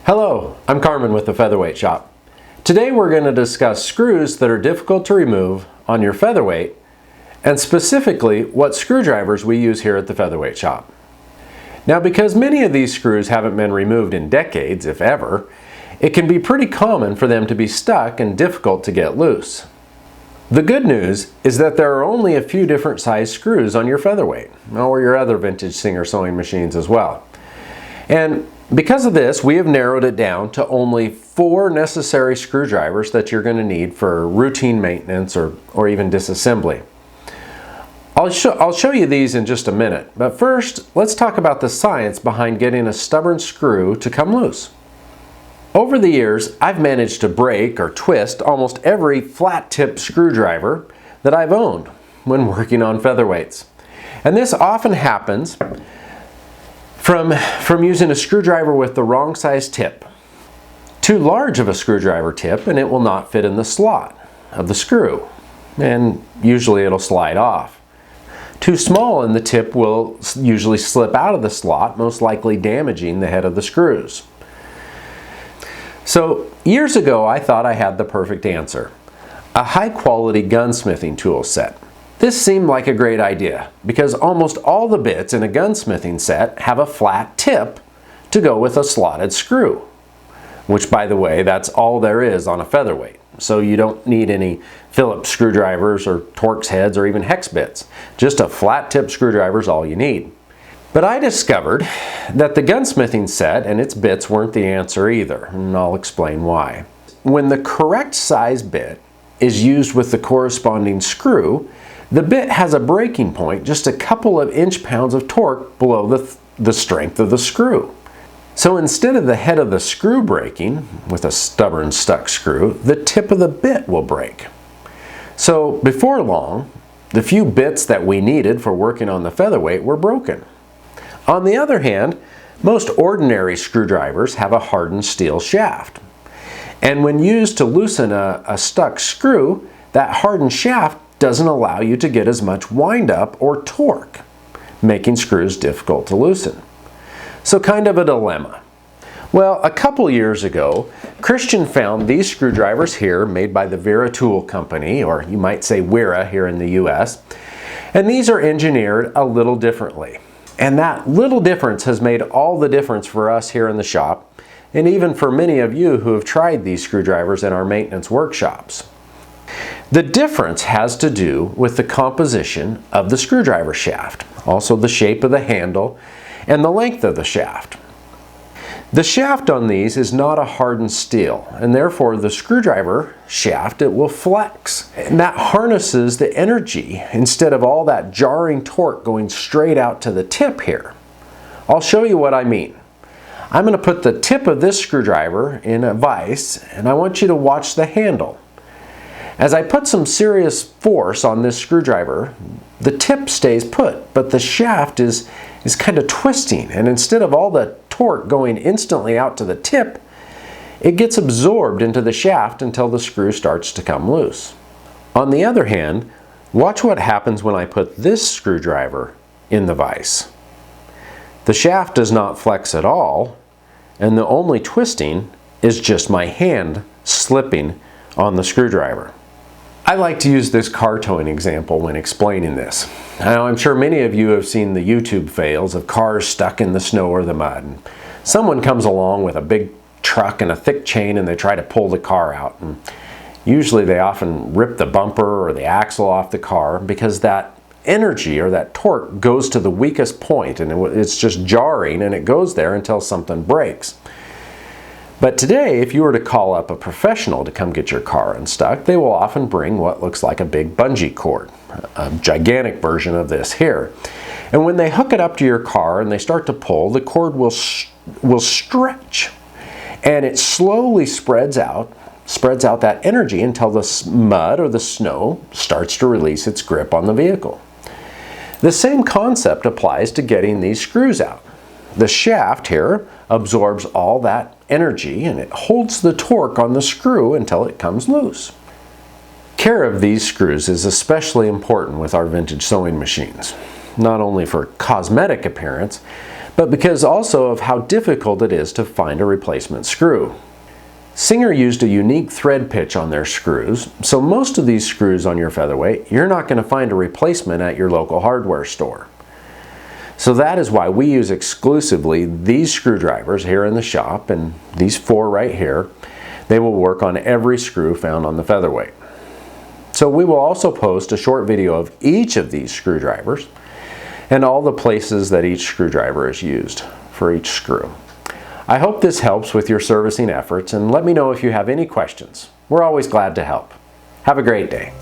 Hello, I'm Carmen with the Featherweight Shop. Today we're going to discuss screws that are difficult to remove on your featherweight, and specifically what screwdrivers we use here at the Featherweight Shop. Now, because many of these screws haven't been removed in decades, if ever, it can be pretty common for them to be stuck and difficult to get loose. The good news is that there are only a few different size screws on your featherweight, or your other vintage Singer sewing machines as well. And because of this, we have narrowed it down to only 4 necessary screwdrivers that you're going to need for routine maintenance or even disassembly. I'll show you these in just a minute, but first let's talk about the science behind getting a stubborn screw to come loose. Over the years, I've managed to break or twist almost every flat-tip screwdriver that I've owned when working on featherweights. And this often happens from using a screwdriver with the wrong size tip. Too large of a screwdriver tip and it will not fit in the slot of the screw, and usually it'll slide off. Too small and the tip will usually slip out of the slot, most likely damaging the head of the screws. So years ago I thought I had the perfect answer: a high-quality gunsmithing tool set. This seemed like a great idea because almost all the bits in a gunsmithing set have a flat tip to go with a slotted screw, which, by the way, that's all there is on a featherweight. So you don't need any Phillips screwdrivers or Torx heads or even hex bits. Just a flat tip screwdriver is all you need. But I discovered that the gunsmithing set and its bits weren't the answer either, and I'll explain why. When the correct size bit is used with the corresponding screw, the bit has a breaking point just a couple of inch-pounds of torque below the strength of the screw. So instead of the head of the screw breaking with a stubborn stuck screw, the tip of the bit will break. So before long, the few bits that we needed for working on the featherweight were broken. On the other hand, most ordinary screwdrivers have a hardened steel shaft. And when used to loosen a stuck screw, that hardened shaft doesn't allow you to get as much wind up or torque, making screws difficult to loosen. So kind of a dilemma. Well, a couple years ago, Christian found these screwdrivers here made by the Wera tool company, or you might say Wera here in the US, and these are engineered a little differently. And that little difference has made all the difference for us here in the shop, and even for many of you who have tried these screwdrivers in our maintenance workshops. The difference has to do with the composition of the screwdriver shaft, also the shape of the handle and the length of the shaft. The shaft on these is not a hardened steel, and therefore the screwdriver shaft, it will flex. And that harnesses the energy instead of all that jarring torque going straight out to the tip here. I'll show you what I mean. I'm going to put the tip of this screwdriver in a vise, and I want you to watch the handle. As I put some serious force on this screwdriver, the tip stays put, but the shaft is kind of twisting, and instead of all the torque going instantly out to the tip, it gets absorbed into the shaft until the screw starts to come loose. On the other hand, watch what happens when I put this screwdriver in the vise. The shaft does not flex at all, and the only twisting is just my hand slipping on the screwdriver. I like to use this car towing example when explaining this. Now, I'm sure many of you have seen the YouTube fails of cars stuck in the snow or the mud. And someone comes along with a big truck and a thick chain and they try to pull the car out. And usually they often rip the bumper or the axle off the car because that energy or that torque goes to the weakest point and it's just jarring, and it goes there until something breaks. But today, if you were to call up a professional to come get your car unstuck, they will often bring what looks like a big bungee cord, a gigantic version of this here. And when they hook it up to your car and they start to pull, the cord will stretch, and it slowly spreads out that energy until the mud or the snow starts to release its grip on the vehicle. The same concept applies to getting these screws out. The shaft here absorbs all that energy and it holds the torque on the screw until it comes loose. Care of these screws is especially important with our vintage sewing machines, not only for cosmetic appearance, but because also of how difficult it is to find a replacement screw. Singer used a unique thread pitch on their screws, so most of these screws on your Featherweight, you're not going to find a replacement at your local hardware store. So that is why we use exclusively these screwdrivers here in the shop, and these 4 right here. They will work on every screw found on the Featherweight. So we will also post a short video of each of these screwdrivers and all the places that each screwdriver is used for each screw. I hope this helps with your servicing efforts, and let me know if you have any questions. We're always glad to help. Have a great day.